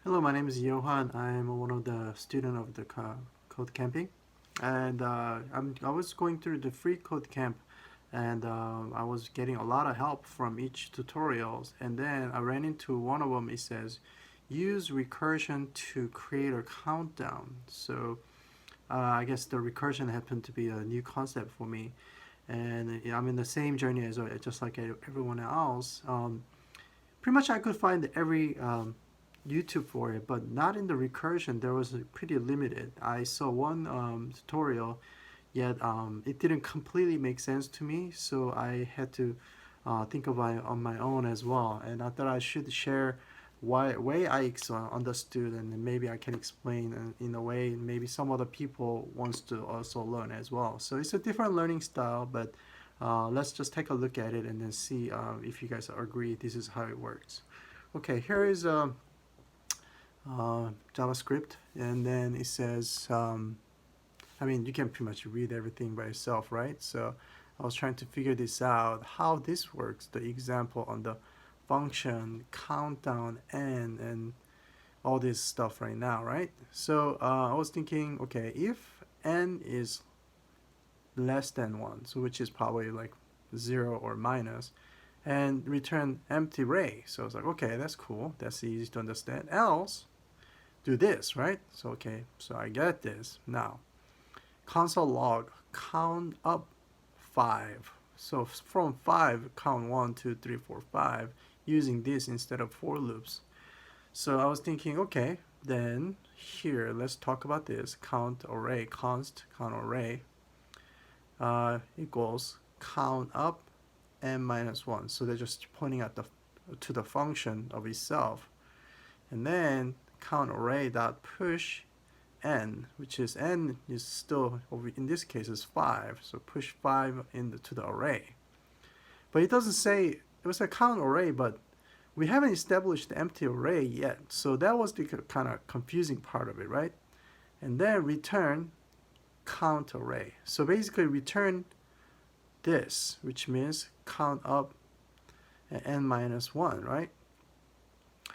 Hello, my name is Johan. I'm one of the student of the code camping, and I was going through the free code camp, and I was getting a lot of help from each tutorials. And then I ran into one of them. It says, use recursion to create a countdown. So I guess the recursion happened to be a new concept for me, and I'm in the same journey as just like everyone else. Pretty much I could find every YouTube for it, but not in the recursion. There was pretty limited. I saw one tutorial, yet it didn't completely make sense to me, so I had to think of it on my own as well. And I thought I should share why way I understood, and maybe I can explain in a way maybe some other people wants to also learn as well. So it's a different learning style, but let's just take a look at it and then see if you guys agree this is how it works. Okay, here is JavaScript, and then it says, I mean, you can pretty much read everything by yourself, right? So I was trying to figure this out, how this works, the example on the function, countdown, and all this stuff right now, right? So I was thinking, okay, if n is less than 1, so which is probably like 0 or minus, and return empty array. So I was like, okay, that's cool. That's easy to understand. Else, do this, right? So, okay, so I get this. Now, console log, count up 5. So from 5, count 1, 2, 3, 4, 5, using this instead of for loops. So I was thinking, okay, then here, let's talk about this. Count array, const count array equals count up n minus 1. So they're just pointing at to the function of itself. And then count array dot push n, which is n is still over in this case is 5. So push 5 to the array. But it doesn't say it was a count array, but we haven't established the empty array yet. So that was the kind of confusing part of it, right? And then return count array. So basically return this, which means count up n minus 1, right?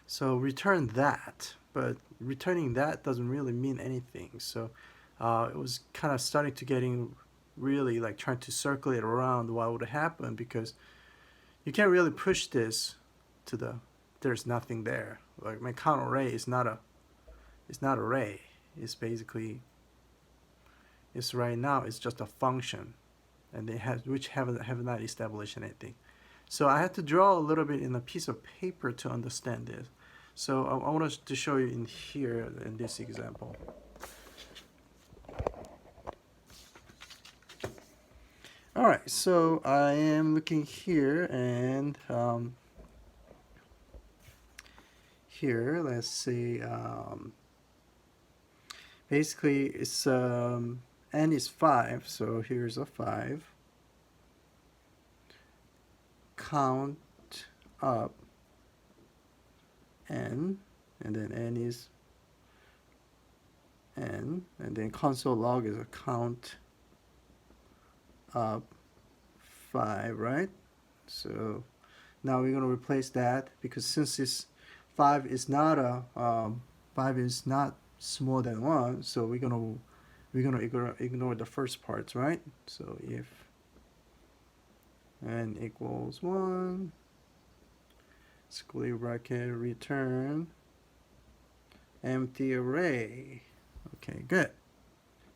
So return that, but returning that doesn't really mean anything. So it was kind of starting to getting really like trying to circulate around what would happen, because you can't really push this to there's nothing there. Like my count array is not array. It's basically, it's right now it's just a function, and they have not established anything. So I had to draw a little bit in a piece of paper to understand this. So I want to show you in here in this example. All right, so I am looking here, and here, let's see. Basically, it's n is 5, so here's a 5. Count up n, and then n is n, and then console log is a count up 5, right? So now we're going to replace that, because since this 5 is not smaller than 1, so we're gonna ignore the first parts, right? So if n equals 1, square bracket, return empty array. Okay, good.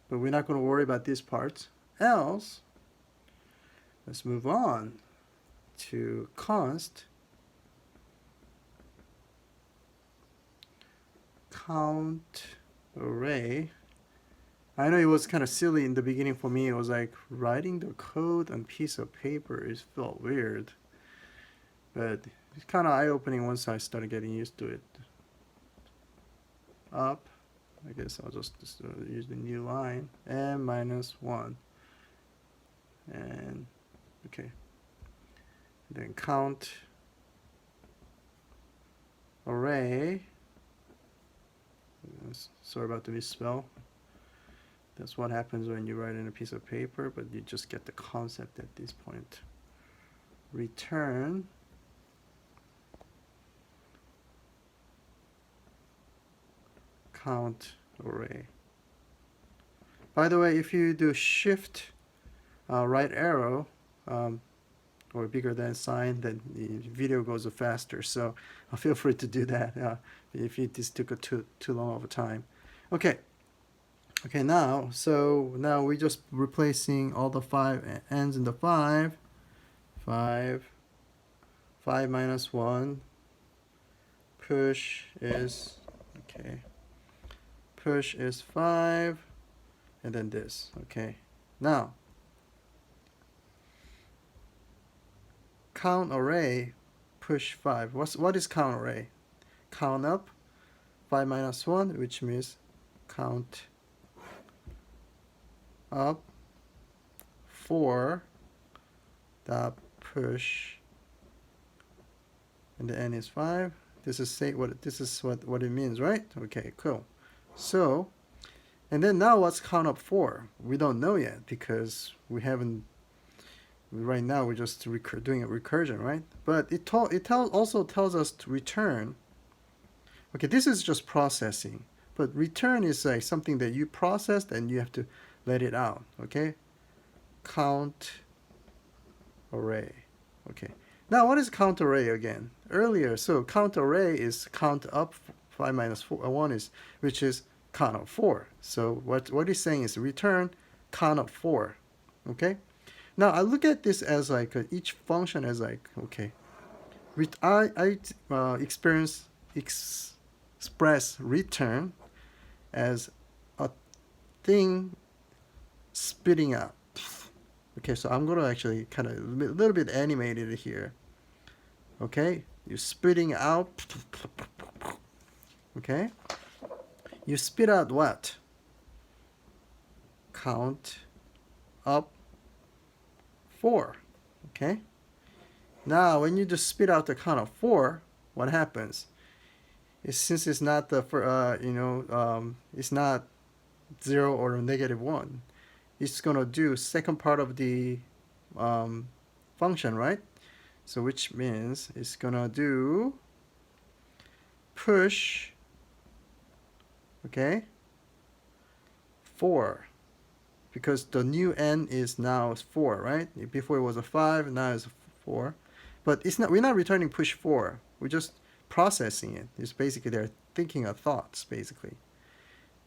But we're not going to worry about this part. Else, let's move on to const count array. I know it was kind of silly in the beginning for me. It was like writing the code on a piece of paper. It felt weird, but it's kind of eye-opening once I started getting used to it. Up, I guess I'll just use the new line, n minus 1, and okay, then count array. Sorry about the misspell. That's what happens when you write in a piece of paper, but you just get the concept at this point. Return count array. By the way, if you do shift right arrow or bigger than sign, then the video goes faster. So feel free to do that if this took too long of a time. Okay. Okay, now we're just replacing all the 5 ends in the 5. 5 minus 1. Push is, okay, push is 5, and then this. Okay, now count array push 5. What is count array? Count up 5 minus 1, which means count up 4 dot push, and the n is 5. This is what it means, right? Okay, cool. So, and then now what's count up 4? We don't know yet because we haven't. Right now we're just doing a recursion, right? But it also tells us to return. Okay, this is just processing, but return is like something that you processed and you have to let it out. Okay, count array. Okay, now what is count array again? Earlier, so count array is count up 5 minus 4, 1 is, which is count up 4. So what it's saying is return count up 4. Okay, now I look at this as like each function as like, okay, I express return as a thing spitting out. Okay, so I'm going to actually kind of a little bit animate it here. Okay, you're spitting out. Okay, you spit out what? Count up 4. Okay, now when you just spit out the count of 4, what happens? Since it's not the it's not 0 or -1. It's gonna do second part of the function, right? So which means it's gonna do push, okay, 4, because the new n is now 4, right? Before it was a 5, now it's 4, but it's not. We're not returning push 4. We're just processing it. It's basically they're thinking of thoughts, basically.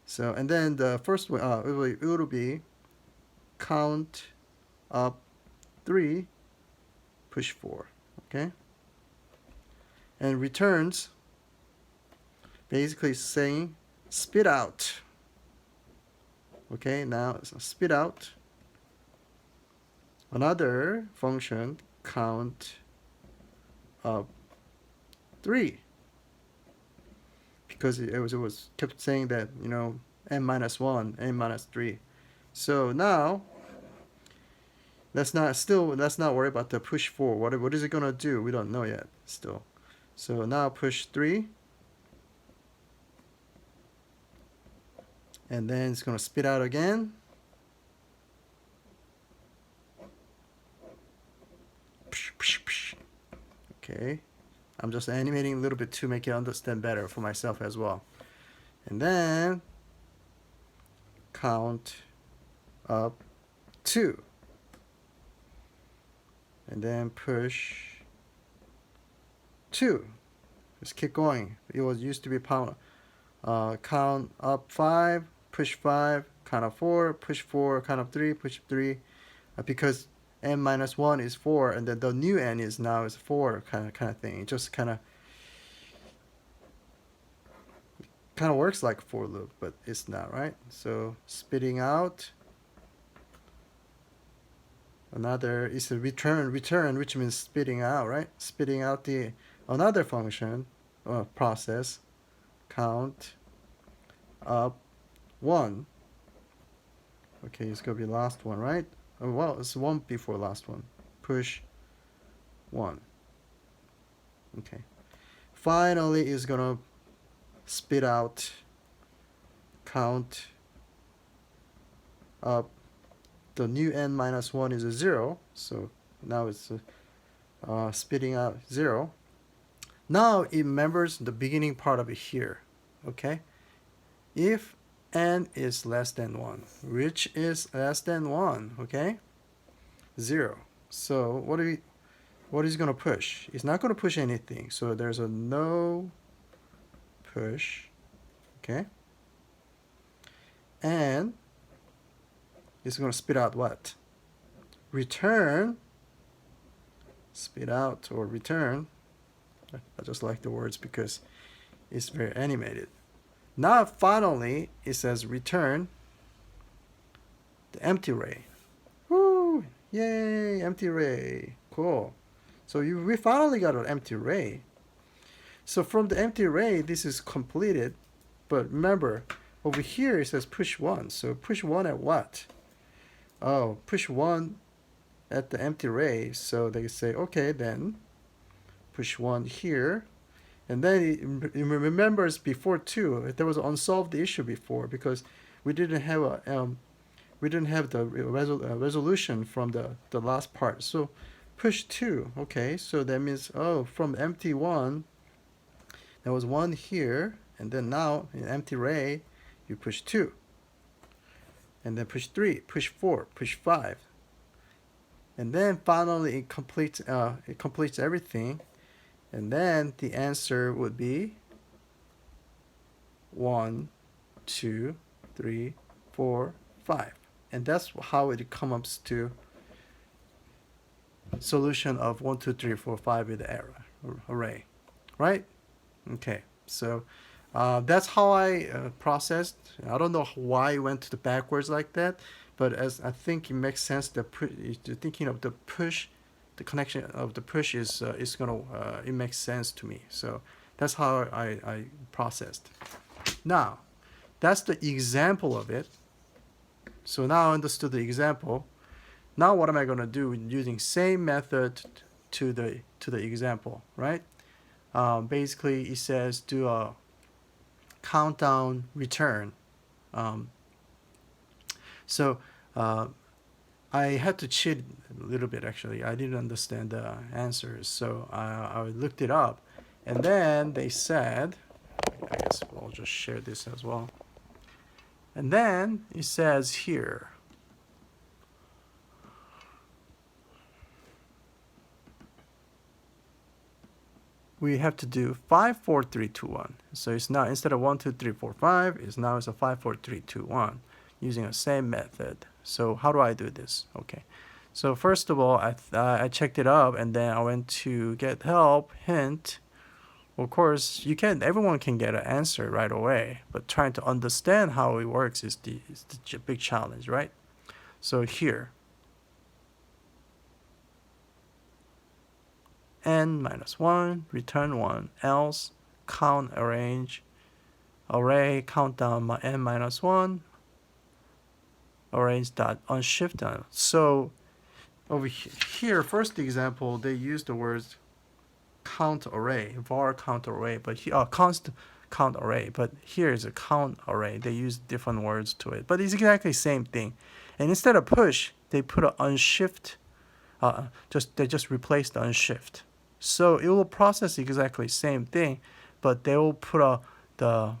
So and then the first one, it will be count up 3, push 4, okay? And returns basically saying spit out. Okay, now spit out another function, count up 3, because it was kept saying that, you know, n minus 1, n minus 3. So now let's not worry about the push 4. What is it gonna do? We don't know yet still. So now push 3, and then it's gonna spit out again. Okay, I'm just animating a little bit to make it understand better for myself as well. And then count up 2, and then push 2. Just keep going. It was used to be count up 5, push 5, count up 4, push 4, count up 3, push 3, because n minus 1 is 4, and then the new n is now is 4, kind of thing. It just kind of works like a for loop, but it's not, right? So spitting out another is a return, which means spitting out, right? Spitting out the another function process, count up 1. Okay, it's gonna be last one, right? Oh, well, it's 1 before last one. Push 1. Okay. Finally, it's gonna spit out count up. The new n minus 1 is a 0, so now it's spitting out 0. Now it remembers the beginning part of it here, okay? if n is less than 1, which is less than 1, okay? 0. So what is he going to push? He's not going to push anything. So there's a no push, okay? And it's going to spit out what? Return, spit out or return. I just like the words because it's very animated. Now finally it says return the empty array. Woo! Yay! Empty array. Cool. So we finally got an empty array. So from the empty array, this is completed. But remember, over here it says push 1. So push 1 at what? Oh, push 1 at the empty array. So they say, okay, then push 1 here. And then it remembers before too. There was an unsolved issue before because we didn't have the resolution from the last part. So push 2. Okay, so that means from empty 1 there was 1 here, and then now in empty array you push 2, and then push 3, push 4, push 5, and then finally it completes everything, and then the answer would be 1, 2, 3, 4, 5. And that's how it comes to solution of 1, 2, 3, 4, 5 with the array, right? Okay, so that's how I processed. I don't know why I went to the backwards like that, but as I think it makes sense that thinking of the push, the connection of the push is gonna it makes sense to me. So that's how I processed. Now, that's the example of it. So now I understood the example. Now what am I gonna do using same method to the example, right? Basically, it says do a countdown return. So I had to cheat a little bit actually. I didn't understand the answers, so I looked it up, and then they said, I guess we'll just share this as well. And then it says here, we have to do 5, 4, 3, 2, 1. So it's now, instead of 1, 2, 3, 4, 5, it's now a 5, 4, 3, 2, 1 using the same method. So how do I do this? Okay. So first of all, I checked it up, and then I went to get help, hint. Of course, everyone can get an answer right away, but trying to understand how it works is the big challenge, right? So here, n minus 1, return 1, else count array countdown n minus 1, arrays dot unshift down. So over here, first example, they use the words count array, var count array, but const count array, but here is a count array. They use different words to it, but it's exactly the same thing. And instead of push, they put an unshift. They just replace the unshift. So it will process exactly the same thing, but they will put the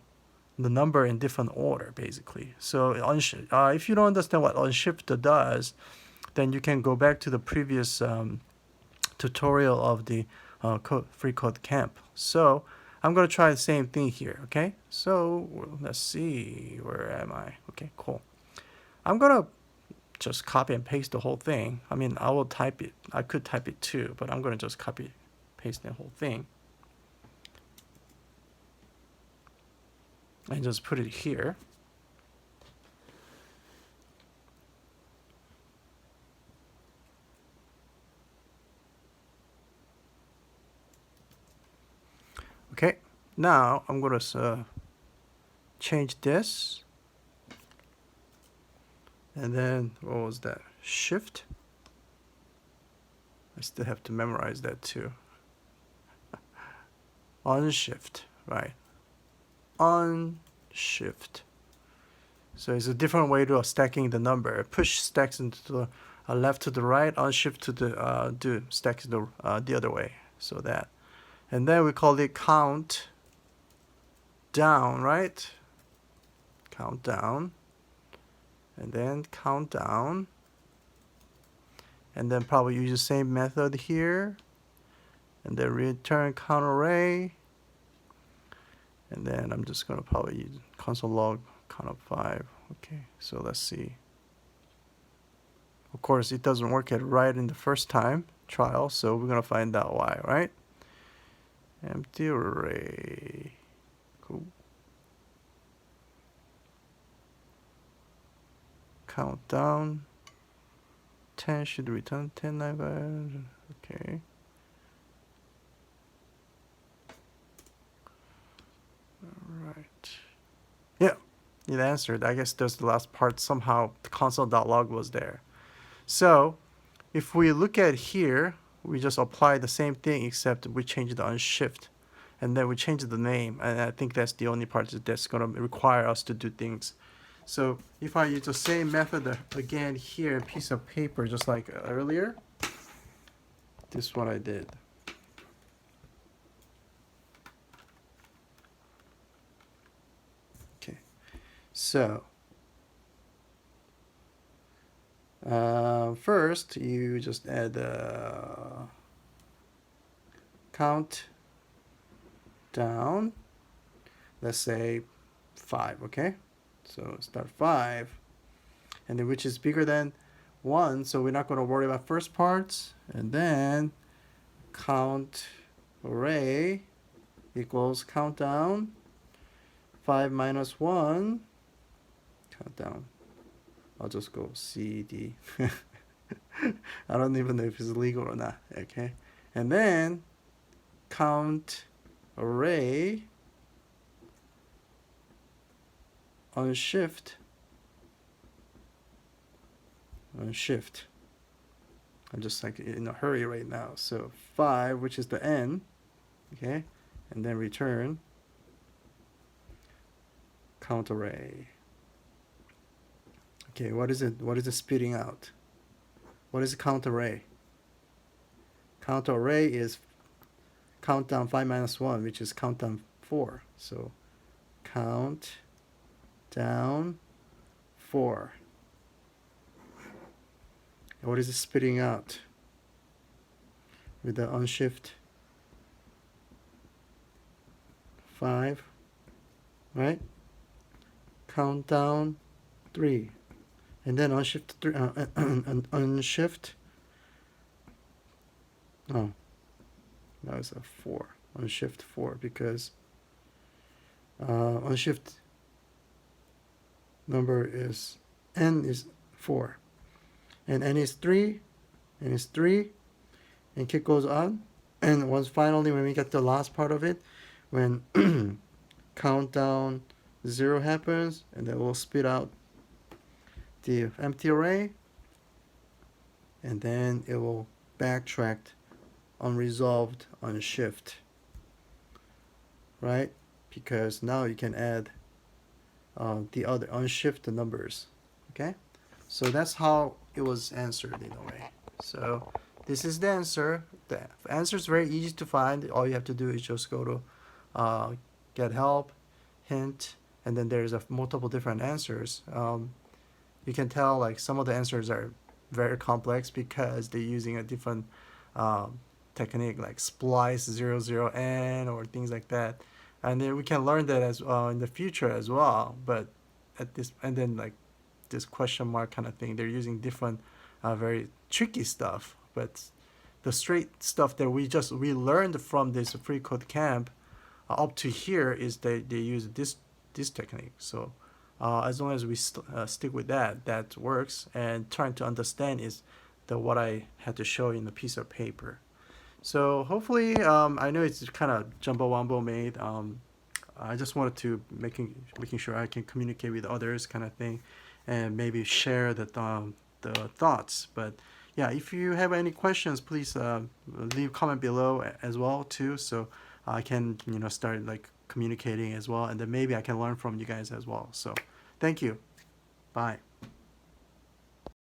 number in different order, basically. So if you don't understand what unshift does, then you can go back to the previous tutorial of the free code camp. So I'm going to try the same thing here, okay? So let's see, where am I? Okay, cool. I'm going to just copy and paste the whole thing. I mean, I will type it. I could type it too, but I'm going to just copy, paste the whole thing. And just put it here. Okay, now I'm going to change this. And then, what was that? Shift. I still have to memorize that too. Unshift, right? Unshift. So it's a different way to stacking the number. Push stacks into the left to the right. Unshift to the stacks the other way. So that. And then we call it count down, right? count down, and then count down, and then probably use the same method here, and then return count array, and then I'm just gonna probably use console log count of 5. Okay, so let's see. Of course, it doesn't work it right in the first time trial, so we're gonna find out why, right? Empty array. Cool. Count down. 10 should return 10 9. Okay. Alright. Yeah, it answered. I guess there's the last part. Somehow the console.log was there. So if we look at here, we just apply the same thing except we change the unshift, and then we change the name, and I think that's the only part that's going to require us to do things. So if I use the same method again here, a piece of paper just like earlier, this is what I did. Okay, so first you just add count down, let's say 5, okay? So start 5, and then which is bigger than 1, so we're not going to worry about first parts, and then count array equals countdown 5 minus 1, countdown. I'll just go CD. I don't even know if it's legal or not. Okay, and then count array unshift. I'm just like in a hurry right now. So 5, which is the n, okay, and then return count array. Okay, what is it? What is it spitting out? What is count array? Count array is countdown 5 minus 1, which is countdown 4. So count down 4. And what is it spitting out with the unshift? 5, right? Countdown 3. And then unshift 3, unshift. Oh, that was a 4. Unshift 4 because unshift number is n is 4, and n is 3, n is 3, and it goes on. And once finally, when we get the last part of it, when countdown 0 happens, and then we'll spit out the empty array, and then it will backtrack unresolved unshift, right? Because now you can add the other unshift numbers. Okay, so that's how it was answered in a way. So this is the answer. The answer is very easy to find. All you have to do is just go to get help, hint, and then there's multiple different answers. You can tell like some of the answers are very complex because they're using a different technique like splice 00n or things like that, and then we can learn that as in the future as well. But at this, and then like this question mark kind of thing, they're using different very tricky stuff. But the straight stuff that we learned from this free code camp up to here is they use this technique. So as long as we stick with that works. And trying to understand is what I had to show in the piece of paper. So hopefully, I know it's kind of jumbo wumbo made. I just wanted to making sure I can communicate with others, kind of thing, and maybe share the thoughts. But yeah, if you have any questions, please leave comment below as well too, so I can start like communicating as well, and then maybe I can learn from you guys as well. So thank you. Bye.